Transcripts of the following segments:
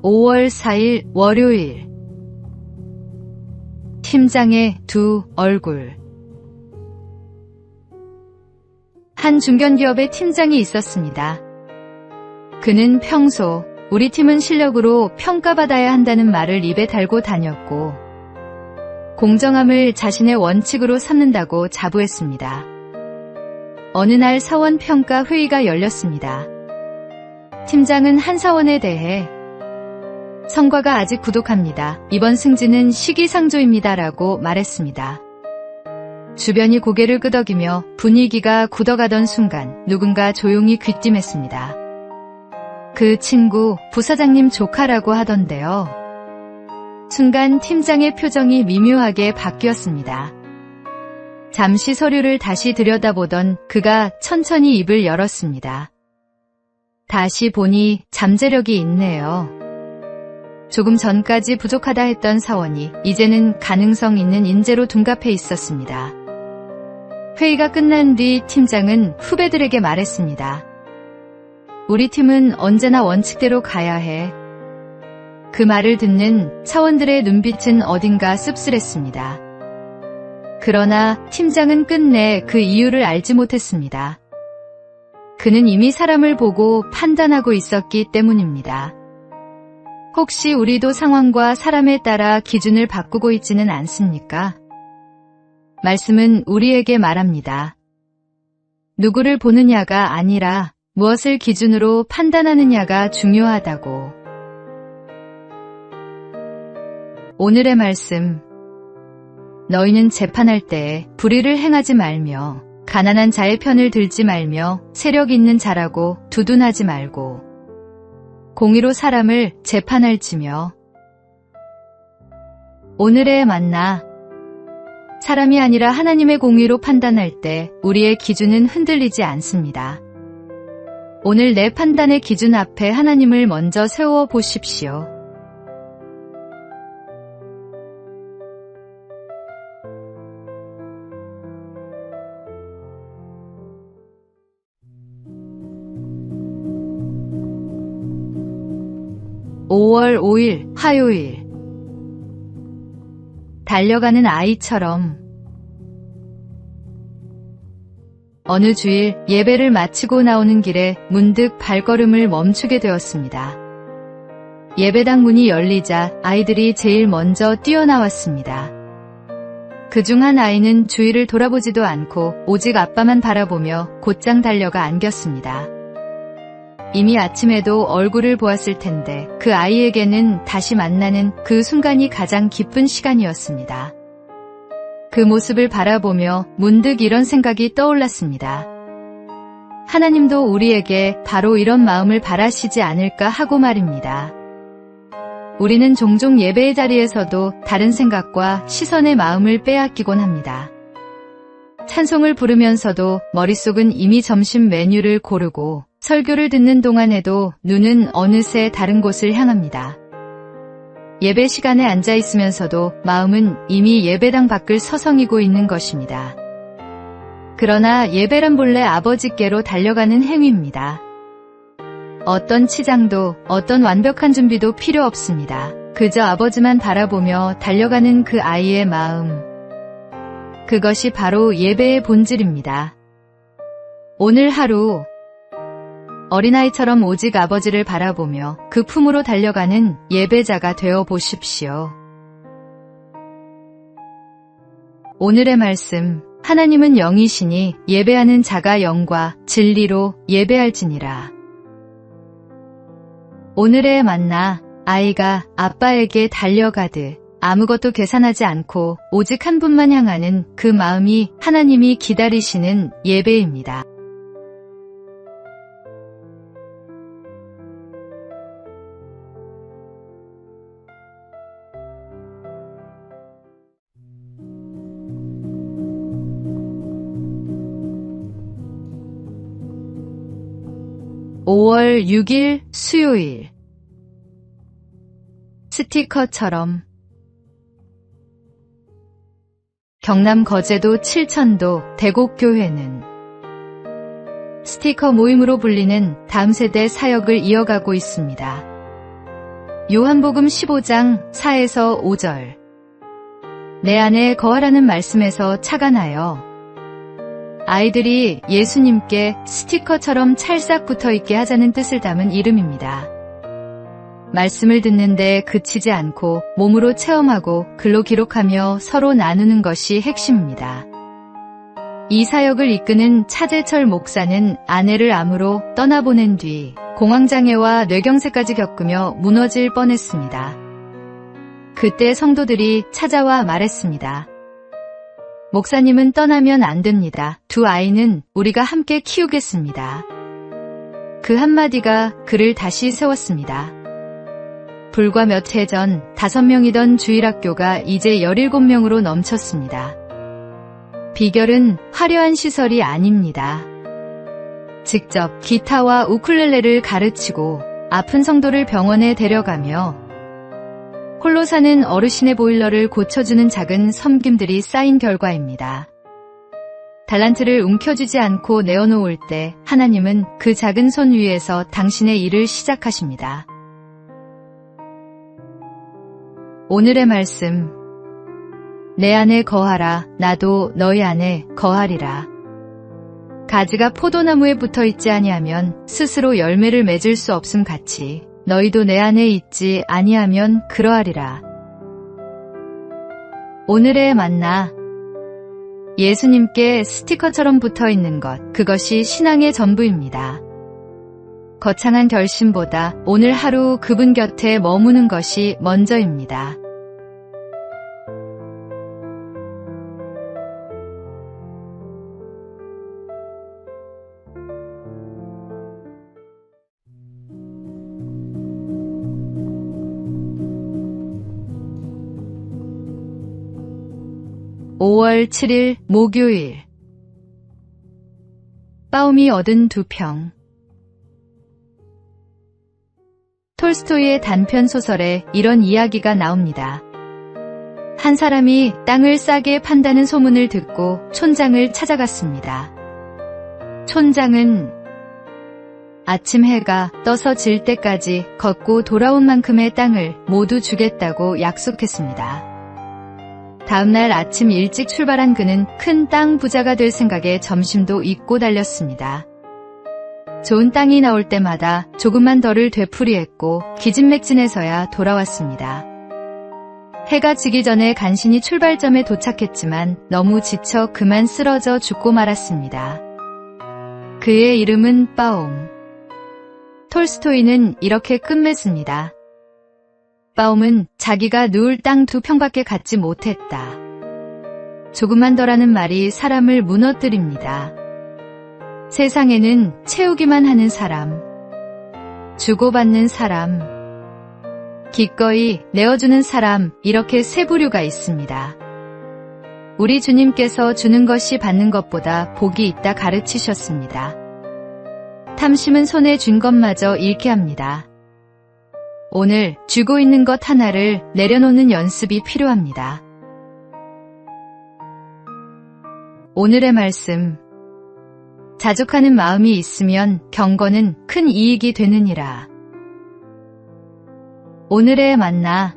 5월 4일 월요일. 팀장의 두 얼굴. 한 중견기업의 팀장이 있었습니다. 그는 평소 우리 팀은 실력으로 평가받아야 한다는 말을 입에 달고 다녔고, 공정함을 자신의 원칙으로 삼는다고 자부했습니다. 어느 날 사원 평가 회의가 열렸습니다. 팀장은 한 사원에 대해 성과가 아직 부족합니다. 이번 승진은 시기상조입니다라고 말했습니다. 주변이 고개를 끄덕이며 분위기가 굳어가던 순간 누군가 조용히 귀띔했습니다. 그 친구 부사장님 조카라고 하던데요. 순간 팀장의 표정이 미묘하게 바뀌었습니다. 잠시 서류를 다시 들여다보던 그가 천천히 입을 열었습니다. 다시 보니 잠재력이 있네요. 조금 전까지 부족하다 했던 사원이 이제는 가능성 있는 인재로 둔갑해 있었습니다. 회의가 끝난 뒤 팀장은 후배들에게 말했습니다. 우리 팀은 언제나 원칙대로 가야 해. 그 말을 듣는 사원들의 눈빛은 어딘가 씁쓸했습니다. 그러나 팀장은 끝내 그 이유를 알지 못했습니다. 그는 이미 사람을 보고 판단하고 있었기 때문입니다. 혹시 우리도 상황과 사람에 따라 기준을 바꾸고 있지는 않습니까? 말씀은 우리에게 말합니다. 누구를 보느냐가 아니라 무엇을 기준으로 판단하느냐가 중요하다고. 오늘의 말씀. 너희는 재판할 때 불의를 행하지 말며 가난한 자의 편을 들지 말며 세력 있는 자라고 두둔하지 말고 공의로 사람을 재판할지며. 오늘의 만나. 사람이 아니라 하나님의 공의로 판단할 때 우리의 기준은 흔들리지 않습니다. 오늘 내 판단의 기준 앞에 하나님을 먼저 세워 보십시오. (5월 5일) 화요일. 달려가는 아이처럼. 어느 주일 예배를 마치고 나오는 길에 문득 발걸음을 멈추게 되었습니다. 예배당 문이 열리자 아이들이 제일 먼저 뛰어나왔습니다. 그중 한 아이는 주위를 돌아보지도 않고 오직 아빠만 바라보며 곧장 달려가 안겼습니다. 이미 아침에도 얼굴을 보았을 텐데 그 아이에게는 다시 만나는 그 순간이 가장 기쁜 시간이었습니다. 그 모습을 바라보며 문득 이런 생각이 떠올랐습니다. 하나님도 우리에게 바로 이런 마음을 바라시지 않을까 하고 말입니다. 우리는 종종 예배의 자리에서도 다른 생각과 시선의 마음을 빼앗기곤 합니다. 찬송을 부르면서도 머릿속은 이미 점심 메뉴를 고르고 설교를 듣는 동안에도 눈은 어느새 다른 곳을 향합니다. 예배 시간에 앉아 있으면서도 마음은 이미 예배당 밖을 서성이고 있는 것입니다. 그러나 예배란 본래 아버지께로 달려가는 행위입니다. 어떤 치장도 어떤 완벽한 준비도 필요 없습니다. 그저 아버지만 바라보며 달려가는 그 아이의 마음. 그것이 바로 예배의 본질입니다. 오늘 하루 어린아이처럼 오직 아버지를 바라보며 그 품으로 달려가는 예배자가 되어 보십시오. 오늘의 말씀. 하나님은 영이시니 예배하는 자가 영과 진리로 예배할지니라. 오늘의 만나. 아이가 아빠에게 달려가듯 아무것도 계산하지 않고 오직 한 분만 향하는 그 마음이 하나님이 기다리시는 예배입니다. (5월 6일) 수요일. 스티커처럼. 경남 거제도 칠천도 대곡교회는 스티커 모임으로 불리는 다음 세대 사역을 이어가고 있습니다. 요한복음 15장 4에서 5절. 내 안에 거하라는 말씀에서 차가 나요. 아이들이 예수님께 스티커처럼 찰싹 붙어있게 하자는 뜻을 담은 이름입니다. 말씀을 듣는데 그치지 않고 몸으로 체험하고 글로 기록하며 서로 나누는 것이 핵심입니다. 이 사역을 이끄는 차재철 목사는 아내를 암으로 떠나보낸 뒤 공황장애와 뇌경색까지 겪으며 무너질 뻔했습니다. 그때 성도들이 찾아와 말했습니다. 목사님은 떠나면 안 됩니다. 두 아이는 우리가 함께 키우겠습니다. 그 한마디가 그를 다시 세웠습니다. 불과 몇 해 전 5명이던 주일학교가 이제 17명으로 넘쳤습니다. 비결은 화려한 시설이 아닙니다. 직접 기타와 우쿨렐레를 가르치고 아픈 성도를 병원에 데려가며 홀로 사는 어르신의 보일러를 고쳐주는 작은 섬김들이 쌓인 결과입니다. 달란트를 움켜쥐지 않고 내어놓을 때 하나님은 그 작은 손 위에서 당신의 일을 시작하십니다. 오늘의 말씀. 내 안에 거하라. 나도 너희 안에 거하리라. 가지가 포도나무에 붙어 있지 아니하면 스스로 열매를 맺을 수 없음 같이 너희도 내 안에 있지 아니하면 그러하리라. 오늘의 만나. 예수님께 스티커처럼 붙어 있는 것, 그것이 신앙의 전부입니다. 거창한 결심보다 오늘 하루 그분 곁에 머무는 것이 먼저입니다. (5월 7일) 목요일. 빠움이 얻은 2평. 톨스토이의 단편 소설에 이런 이야기가 나옵니다. 한 사람이 땅을 싸게 판다는 소문을 듣고 촌장을 찾아갔습니다. 촌장은 아침 해가 떠서 질 때까지 걷고 돌아온 만큼의 땅을 모두 주겠다고 약속했습니다. 다음날 아침 일찍 출발한 그는 큰 땅 부자가 될 생각에 점심도 잊고 달렸습니다. 좋은 땅이 나올 때마다 조금만 덜을 되풀이했고 기진맥진해서야 돌아왔습니다. 해가 지기 전에 간신히 출발점에 도착했지만 너무 지쳐 그만 쓰러져 죽고 말았습니다. 그의 이름은 빠움. 톨스토이는 이렇게 끝맺습니다. 빠움은 자기가 누울 땅 2평밖에 갖지 못했다. 조금만 더라는 말이 사람을 무너뜨립니다. 세상에는 채우기만 하는 사람, 주고받는 사람, 기꺼이 내어주는 사람, 이렇게 세 부류가 있습니다. 우리 주님께서 주는 것이 받는 것보다 복이 있다 가르치셨습니다. 탐심은 손에 쥔 것마저 잃게 합니다. 오늘 쥐고 있는 것 하나를 내려놓는 연습이 필요합니다. 오늘의 말씀. 자족하는 마음이 있으면 경건은 큰 이익이 되느니라. 오늘의 만나.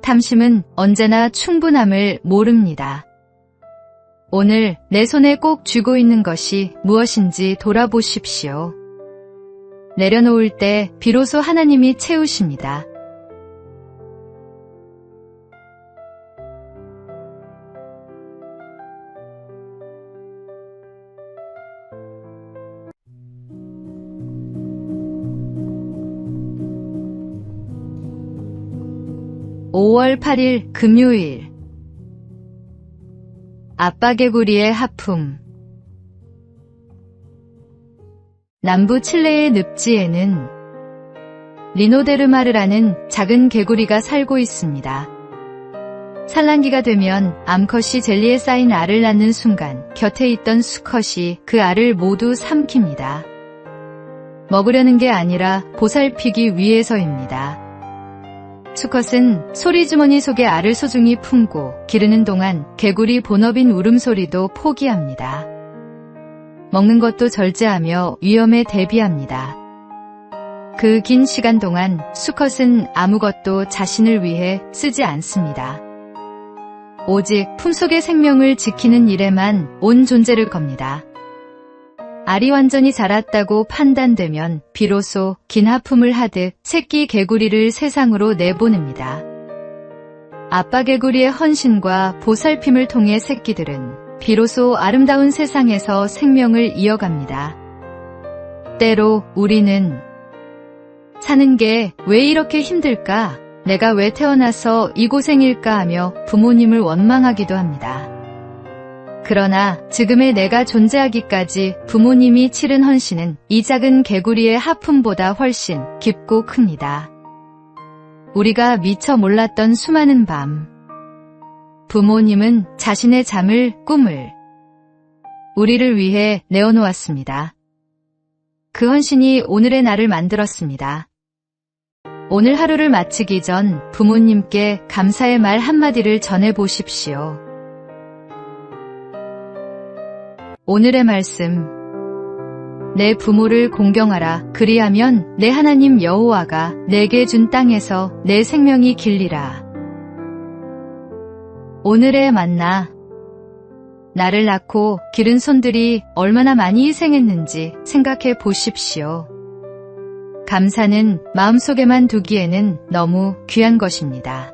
탐심은 언제나 충분함을 모릅니다. 오늘 내 손에 꼭 쥐고 있는 것이 무엇인지 돌아보십시오. 내려놓을 때 비로소 하나님이 채우십니다. (5월 8일) 금요일. 아빠 개구리의 하품. 남부 칠레의 늪지에는 리노데르마르라는 작은 개구리가 살고 있습니다. 산란기가 되면 암컷이 젤리에 쌓인 알을 낳는 순간 곁에 있던 수컷이 그 알을 모두 삼킵니다. 먹으려는 게 아니라 보살피기 위해서입니다. 수컷은 소리주머니 속에 알을 소중히 품고 기르는 동안 개구리 본업인 울음소리도 포기합니다. 먹는 것도 절제하며 위험에 대비합니다. 그 긴 시간 동안 수컷은 아무것도 자신을 위해 쓰지 않습니다. 오직 품속의 생명을 지키는 일에만 온 존재를 겁니다. 알이 완전히 자랐다고 판단되면 비로소 긴 하품을 하듯 새끼 개구리를 세상으로 내보냅니다. 아빠 개구리의 헌신과 보살핌을 통해 새끼들은 비로소 아름다운 세상에서 생명을 이어갑니다. 때로 우리는 사는 게 왜 이렇게 힘들까? 내가 왜 태어나서 이 고생일까 하며 부모님을 원망하기도 합니다. 그러나 지금의 내가 존재하기까지 부모님이 치른 헌신은 이 작은 개구리의 하품보다 훨씬 깊고 큽니다. 우리가 미처 몰랐던 수많은 밤, 부모님은 자신의 잠을, 꿈을 우리를 위해 내어놓았습니다. 그 헌신이 오늘의 나를 만들었습니다. 오늘 하루를 마치기 전 부모님께 감사의 말 한마디를 전해보십시오. 오늘의 말씀. 내 부모를 공경하라. 그리하면 내 하나님 여호와가 내게 준 땅에서 내 생명이 길리라. 오늘의 만나. 나를 낳고 기른 손들이 얼마나 많이 희생했는지 생각해 보십시오. 감사는 마음속에만 두기에는 너무 귀한 것입니다.